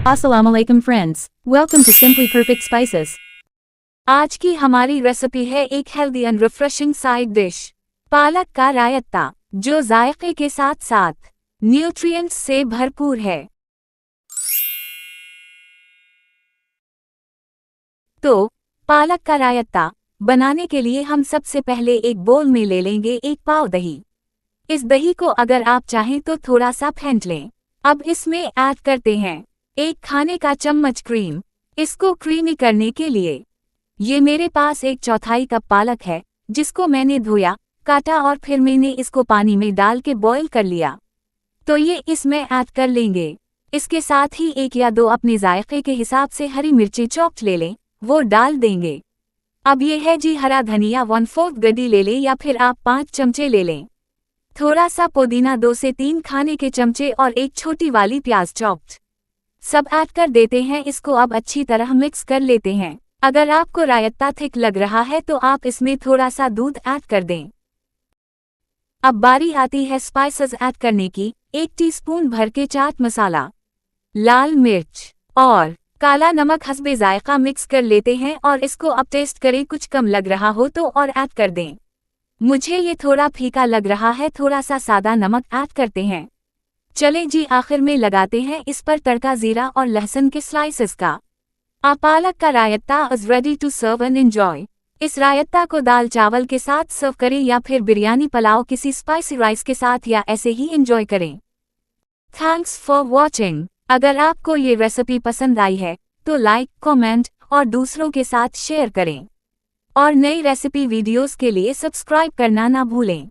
Assalamu alaikum friends. Welcome to Simply Perfect Spices. आज की हमारी रेसिपी है एक healthy and refreshing side dish, पालक का रायता, जो जायके के साथ साथ न्यूट्रिएंट्स से भरपूर है। तो पालक का रायता बनाने के लिए हम सबसे पहले एक बोल में ले लेंगे 1 पाव दही। इस दही को अगर आप चाहें तो थोड़ा सा फेंट लें। अब इसमें ऐड करते हैं 1 खाने का चम्मच क्रीम। इसको क्रीमी करने के लिए ये मेरे पास 1/4 कप पालक है, जिसको मैंने धोया, काटा और फिर मैंने इसको पानी में डाल के बॉईल कर लिया। तो ये इसमें ऐड कर लेंगे। इसके साथ ही 1 या 2 अपने जायके के हिसाब से हरी मिर्ची चॉप्ड ले लें, वो डाल देंगे। अब ये है जी हरा धनिया 1/4 गड्डी ले लें या फिर आप 5 चमचे ले लें। थोड़ा सा पुदीना 2 से 3 खाने के चमचे और 1 छोटी वाली प्याज चॉप्ड। सब ऐड कर देते हैं। इसको अब अच्छी तरह मिक्स कर लेते हैं। अगर आपको रायता थिक लग रहा है तो आप इसमें थोड़ा सा दूध ऐड कर दें। अब बारी आती है स्पाइसेस ऐड करने की। 1 टीस्पून भर के चाट मसाला, लाल मिर्च और काला नमक हस्बे जायका मिक्स कर लेते हैं और इसको अब टेस्ट करें। कुछ कम लग रहा हो तो और ऐड कर दें। मुझे ये थोड़ा फीका लग रहा है, थोड़ा सा सादा नमक ऐड करते हैं। चले जी आखिर में लगाते हैं इस पर तड़का जीरा और लहसुन के स्लाइसेस का। पालक का raita is ready to serve and enjoy. इस रायता को दाल चावल के साथ सर्व करें या फिर बिरयानी पुलाव किसी स्पाइसी राइस के साथ या ऐसे ही एंजॉय करें। Thanks for watching. अगर आपको ये रेसिपी पसंद आई है तो लाइक, कमेंट और दूसरों के साथ शेयर करें। और नई रेसिपी वीडियोस के लिए सब्सक्राइब करना ना भूलें।